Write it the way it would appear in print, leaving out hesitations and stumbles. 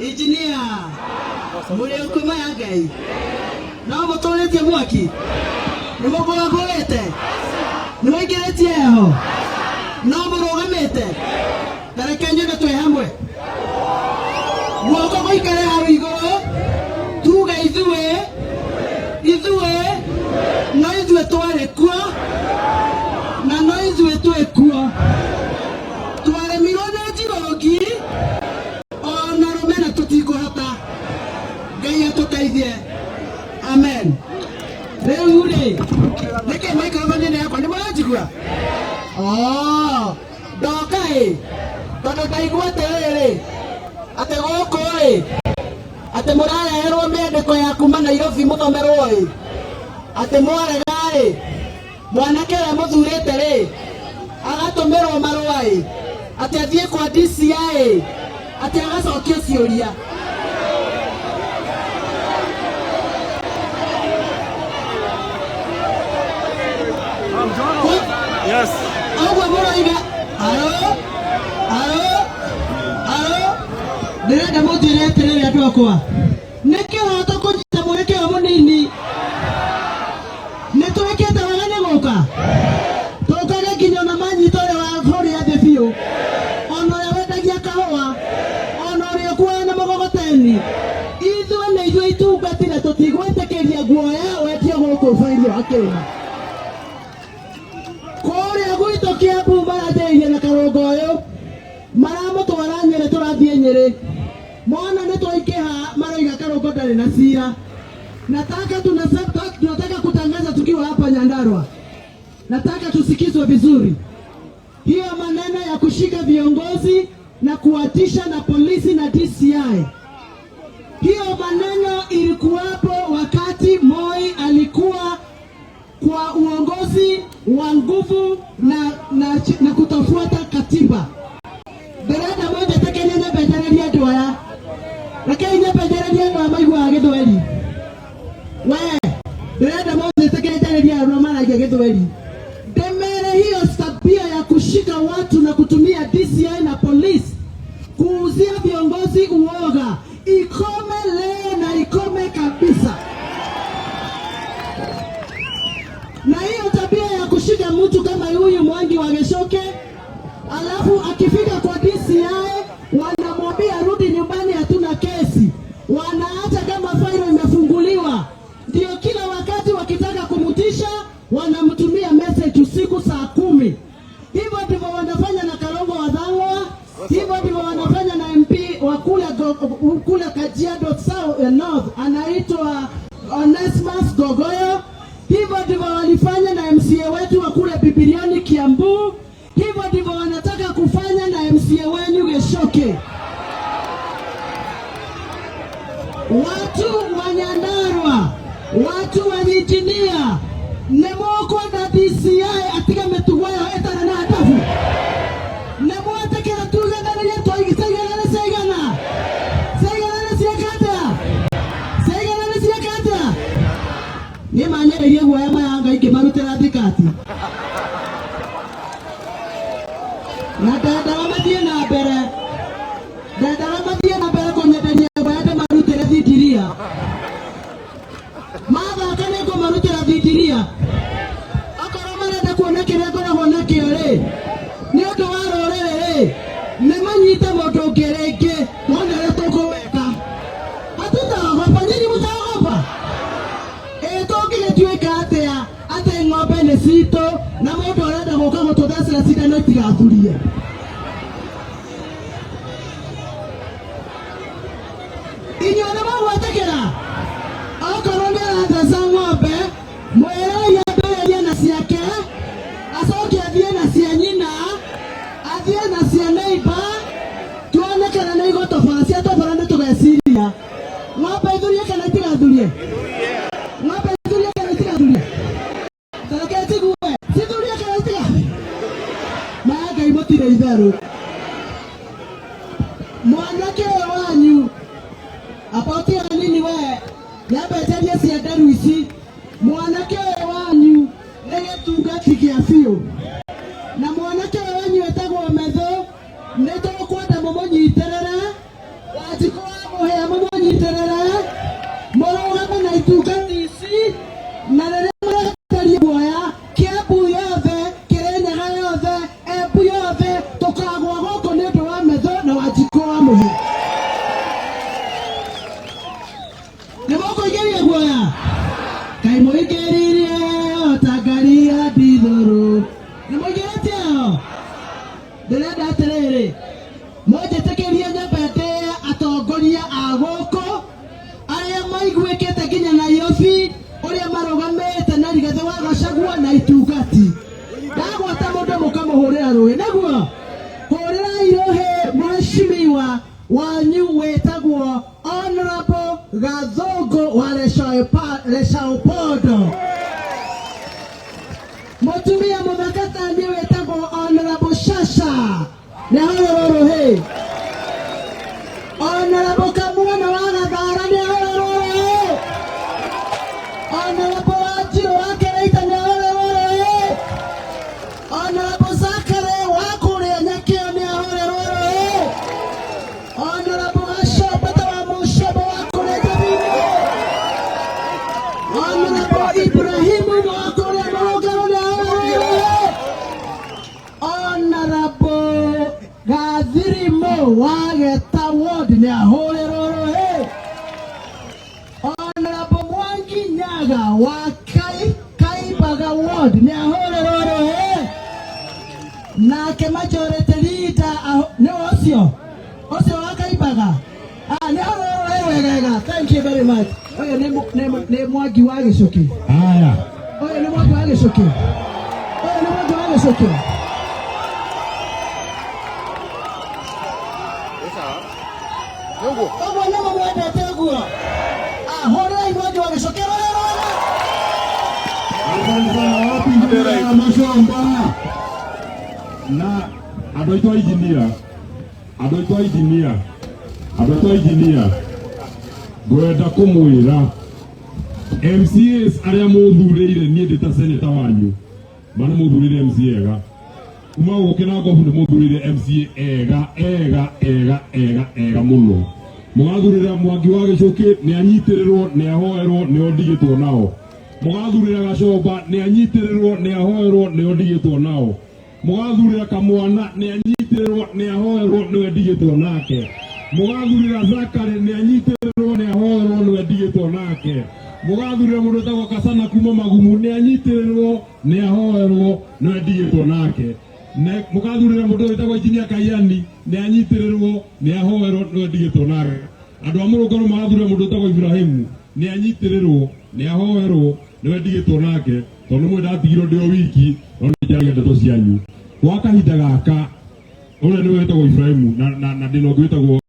Engineer. Muri ukuma ya Ngai. No mutoretie mwaki. Nimugoragorete. Niwegeretie ho. No murugamite. Tareke nyende twe hamwe. Guoko guikare hau iguru. Tuga ithue no ithue tware kuo na no ithue twe kuo. Tware mirone Njirogi ona rumena tutikuhota. Ngai atuteithie. Amen. Rĩu rĩ nĩkĩ microphone nĩ yakwa nĩ mũranjigua? Ndoka ĩ tondũ ndaigua atĩrĩrĩ atĩ gũkũ ĩ atĩ mũrareherwo mĩandĩko ya kuma Nairobi mũthomerwo ĩ atĩ mwarega ĩ mwanake ũrĩa mũthurĩte rĩ agatũmĩrwo marũa ĩ atĩ athiĩ kwa DCI ĩ atĩ agacokio ciũria. Yes. Agua mũroiga alo ndĩrenda mũnjĩre atĩrĩrĩ andũ akwa nĩkĩ ũhota kũnyita mweke ũyũ mũnini nĩtwĩkĩte wega nĩ gũka tũkage nginya ona manyita ũrĩa wa bũrũri ya thĩ biũ ona ũrĩa wendagia kahũa ona ũrĩa ũkuaga na mũgogoteni ithuĩ nĩ ithuĩ itungatire tũtigwĩtĩkĩria guoya wendio gũkũ bũrũri wa Kenya. Kũrĩa gwitũ Kiambu maranjĩrĩirie na karũngo ũyũ maramũtwara Nyĩrĩ tũrathiĩ Nyĩrĩ mwana nĩtwaingĩha maroiga karũngo ndarĩ na cira. Tunataka kutangaza tukiwa hapa Nyandarua, nataka tusikizwe vizuri. Hiyo maneno ya kushika viongozi na kuwatisha na polisi na DCI, hiyo maneno ilikuwapo wakati Moi alikuwa kwa uongozi wa nguvu na kutofuata katiba. Derada moja tekenya na bejareria doya. Lakini na bejareria ndo amaigwa githweri. We, derada moja tekenya bejareria ndo mara githweri. Demere hiyo tabia ya kushika watu na kutumia DCI na polisi kuuzia viongozi uoga ikome leo na ikome kabisa. Na hiyo tabia ya kushika mtu kama huyu Mwangi wa Geshoke alafu akifika kwa DCI wanamwambia rudi nyumbani, hatuna kesi, wanaacha kama failo imefunguliwa. Ndio kila wakati wakitaka kumutisha wanamtumia message usiku saa 10. Hivyo ndivyo wanafanya na Kalonzo Wadhangwa, hivyo ndivyo wanafanya na MP wa kule Kajiado South North anaitwa Onesmus Gogoyo. Hivyo ndivyo walifanya na MCA wetu wa kule Bibilioni Kiambu. Hivyo ndivyo wanataka kufanya na MCA wenu Geshoke. Watu wa Nyandarua, watu wa Engineer, nemoko na DCI atika metuwayo etana na atafu. Nemo atakera tuza na yeto igitagana na segana. Segana na siakata. Ni manyere yewo ya mayanga ikimarutera thikati. Na dada wamathie na mbere kunyenderia bayade marutera thidiria. Matha kaneko marutera thidiria. Akora marenda kuonekera ngoragwo nakio ri. Ni undu wa rorere ri. Nemanyita mundu ngerenge wonere tukuweka. Hatutaogopa nyinyi mutaogopa. Tũngĩgĩtuĩka atĩa atĩ ng'ombe nĩ citũ na mũndũ arenda gũka gũtũthecera cindano itigathurie. Inyuĩ nĩ mũgwĩtĩkĩra okorwo nĩ aratheca ng'ombe mwĩre ambĩrĩrie na ciake acoke athiĩ na cia nyina athiĩ na cia neighbor tuone kana nĩ igũtobora ciatobora nĩ tũgeciria. Ng'ombe ithurie kana itigathurie? Ng'ombe ithurie kana itigathurie? Tareketi guwe cithurie kana itigathurie? Ngai mũtire itherũ. Mwanake wanyu apotia nini we yabeteria cia nderu ici. Mwanake wanyu nĩ gĩtungati gĩa biũ na mwanake wanyu etagwo Metho. Nĩ tũkwenda mũmũnyitĩrĩre Wanjikũ wa mũnyiterere mũrũgame na itungati ici na rĩrĩa mũretaria guoya Kiambu yothe, Kirinyaga yothe, Embu yothe tũkagwa gũkũ nĩ ũndũ wa Metho na Wanjikũ wa Mũhĩ. Nĩ mũkũingĩria guoya? Kaĩ mũingĩririe otangari ya ndithũrũ. Nĩ mũingĩrĩtie ho? Ndĩrenda atĩrĩrĩ, mũnjĩtĩkĩrie nyambe ndĩe atongoria a gũkũ arĩa maiguĩkĩte nginya Nairobi ũrĩa marũgamĩte na Rigathĩ wa Gachagua na itungati. Ndagwata mũndũ mũkamũhũrĩra rũĩ naguo. Hũrĩrai rũhĩ mheshimiwa wanyu wĩtagwo Honorable Gathũngũ wa Lechaupolo. Mũtumia mũthakatani wĩtagwo Honorable Shasha. Nĩ hũrĩrwo rũhĩ. Honorable Kamwana wa Gathara nĩ hũrĩrwo rũhĩ. Honorable Wanjiru wa Kĩrĩita nĩ hũrĩrwo rũhĩ. Honorable Zachary wa kũrĩa Nyakĩo nĩ hũrĩrwo rũhĩ. Honorable Gacomba wa Mũcombo wa kũrĩa Njabine. Honorable Ibrahimu wa kũrĩa Mũrũngarũ nĩ hũrĩrwo rũhĩ. Honorable Gathirimo wa Geta Ward nĩ hũrĩrwo rũhĩ. Honorable Mwangi Nyaga wa Kaibaga Ward nĩ hũrĩrwo rũhĩ. Nake majority leader nĩ ũcio wa Kaibaga. Nĩ hũrĩrwo rũhĩ wegega. Thank you very much. Ũyũ nĩ Mwangi wa Gĩcũki. Haya. Ũyũ nĩ Mwangi wa Gĩcũki. Ũyũ nĩ Mwangi wa Gĩcũki. Ũguo nĩguo mwendete guo. Hũrĩrai Mwangi wa Gĩcũki rũhĩ. Macomba na andũ aitũ a injinia ngwenda kũmwĩra MCAs arĩa mũthurĩire niĩ ndĩ ta seneta wanyu mana mũthurĩire MCA ega kuma gũkĩra ngobu nĩ mũthurĩire MCA ega mũno. Mũgathurĩra Mwangi wa Gĩcũki nĩ anyitĩrĩrwo nĩ ahoerwo nĩ ondigĩtwo nao. Mũgathurĩra Gacomba nĩ anyitĩrĩrwo nĩ ahoerwo nĩ ondigĩtwo nao. Mũgathurĩra Kamwana nĩ anyitĩrĩrwo nĩ ahoerwo nĩ ondigĩtwo nake. Mũgathurĩra Zachary nĩ anyitĩrĩrwo nĩ ahoerwo nĩ ondigĩtwo nake. Mũgathurĩra mũndũ wĩtagwo Kasana kuma Magumu nĩ anyitĩrĩrwo nĩ ahoerwo nĩ ondigĩtwo nake. Mũgathurĩra mũndũ wĩtagwo Injinia Kaiani nĩ anyitĩrĩrwo nĩ ahoerwo nĩ ondigĩtwo nake. Andũ a Mũrũngarũ magathurĩra mũndũ wĩtagwo Ibrahimu nĩ anyitĩrĩrwo nĩ ahoerwo nĩ ondigĩtwo nake tondũ nĩ mwenda atigirwo ndĩ o wiki no nĩ njaragia ndeto cianyu. Gwa kahinda gaka ũrĩa nĩ wĩtagwo Ibrahimu na ndĩ na ũngĩ wĩtagwo